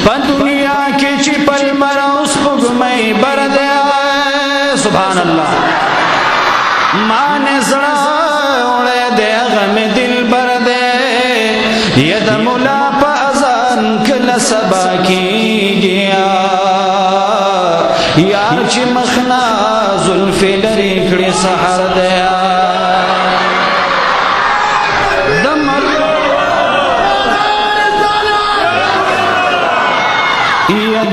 په دنیا کې چې پل مر اوس پګمې بر دی سبحان الله مان زړه وړې دی غم دل بر دی ید مولا په اذان کله سبا کېږي یار چې مخنا زلف لري کړي سحر دی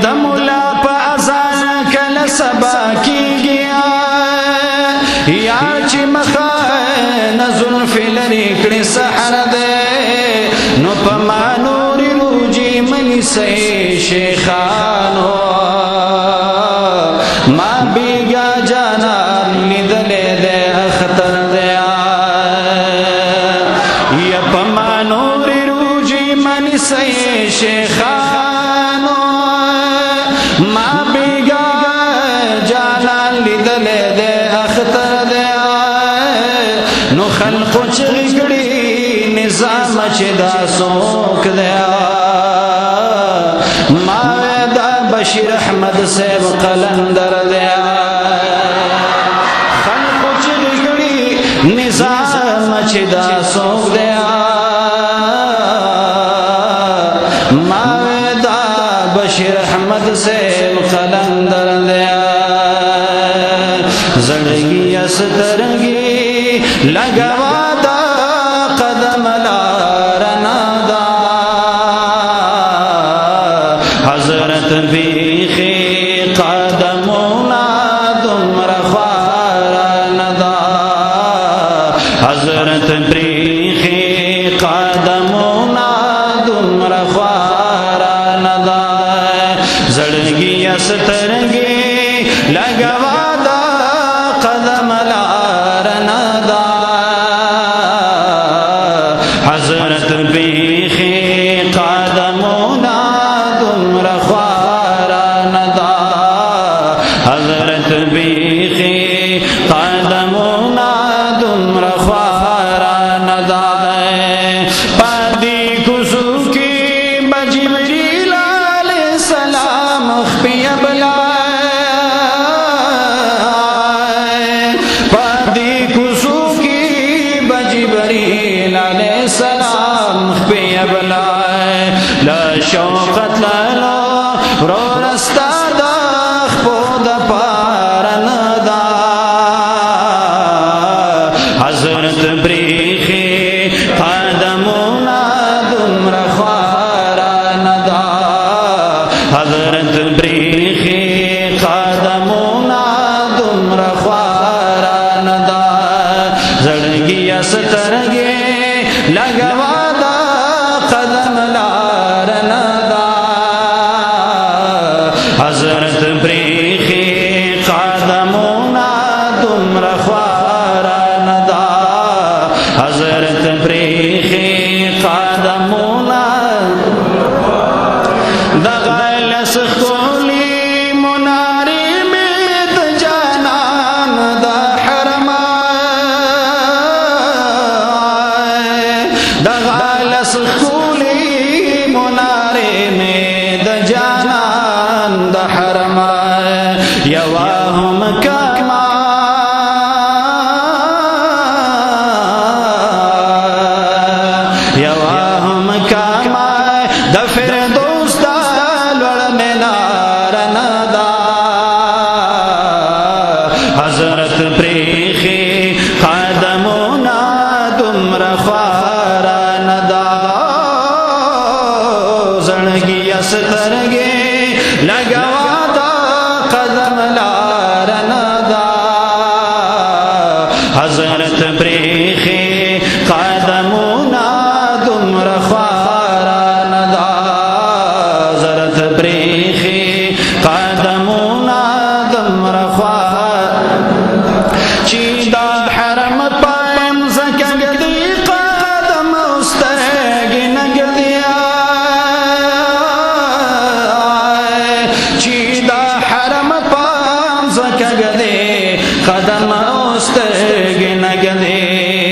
د مولا په اذان کله سبا کېږي یار چې مخنا زلف لري کړي سحر دی نو په ما نور روجي مني سي شیخانو ما بیگا جانا لیدلے دے اختر دیا یا په ما نور روجي مني سي شیخانو ما بیگا جانا لیدلے دے اختر دیا نو خلقو چغکڑی نظام چدا سوک دیا ما دا بشیر احمد صاحب قلندر دیا خلقو چغکڑی نظام چدا سوک دیا ما دا بشیر احمد صاحب قلندر دیا زڑگی استرگی لگوا دا قدم لارنا دا حضرت بیخی قدمونا دمر خوارنا دا حضرت بیخی قدمونا دمر خوارنا دا زڑگی استرگی لگوا دا قدم لارنا دا حضرت بیخی قدمونا دمر خوارنا دا حضرت بیخی قدمونا دمر خوارنا دا پادی کسو کی بجبریل علیہ السلام خفی ابلا پادی کسو کی بجبریل علیہ السلام خفی ابلا لا شوقت لالو رو رستا دا خپو دا پارن دا حضرت بریخی قدمونا دمر خوارن دا حضرت بریخی قدمونا دمر خوارن دا زڑگی استرگی لگوا دا قدم لارنا دا حضرت بریخی قدمونا دمر خوارن دا حضرت بریخی قدمونا دا غلس خولی مناری مید جانان دا حرم دا غلس خولی مناری مید جانان دا حرم یواهم کما یواهم کما دا فردوس دا لور منارنا دا حضرت پریخی قدمونا دمر خوارنا دا زنگی استرگی لگوا دا قدم لارنا دا حضرت پریخی قدمونا دمر خوارنا دا حضرت پریخی قدمونا دمر خوارنا چی دا حرم پایم زکگ دی قدم استرگی نگدی چی دا حرم پایم زکگ دی قدم استرگی نگدی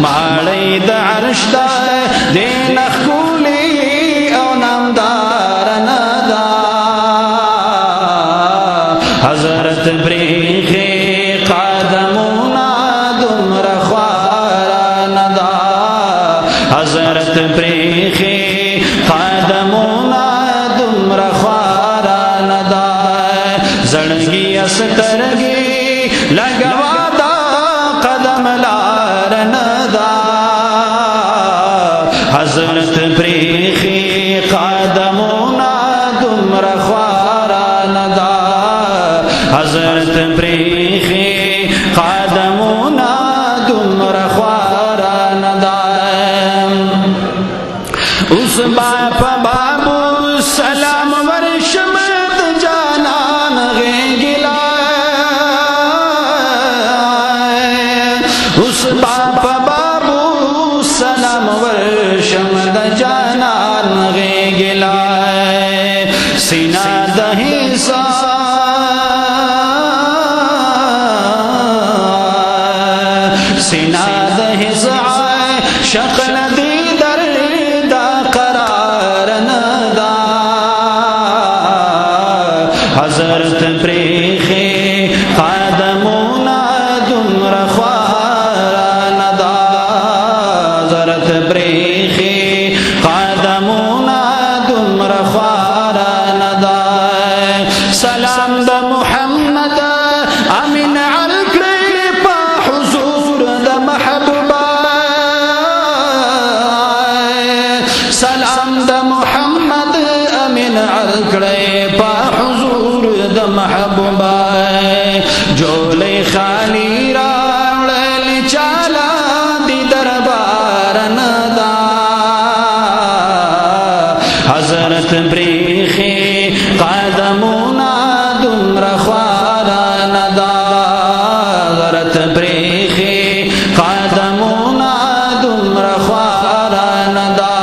ماړی د عرش دا دین خولي او نامدار ندا حضرت بریخي قدمونا دمر خوارا ندا حضرت بریخي قدمونا دمر خوارا ندا زړګي استرګي لګوا دا قدم لار ندا حضرت بریخي قدمونا دمر خوارا ندا حضرت بریخي قدمونا دمر خوارا ندا اس باپ بابو سلام ورشمت جانان غیگلا اس باپ بابو سلام ورشمت جانان غیگلا سینہ دہی سا سینہ دہی سا شقل دی در دا قرار ندا حضرت بریخي قدمونا دمر خوارا ندا حضرت بریخي قدمونا دمر خوارا ندا سلام د محمد امین علکړي په حضور د محبوبا سلام د محمد امین علکړي په حضور د محبوبا جولې خالی راړل چالا دی دربار ندا حضرت بریخي قدمونا دمر خوارا ندا حضرت بریخي قدمونا دمر خوارا ندا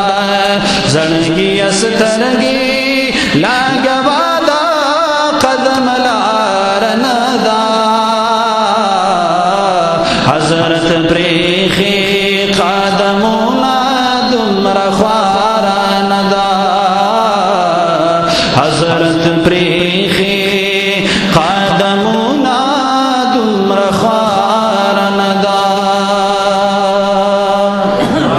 زړګي استرګي لاګوا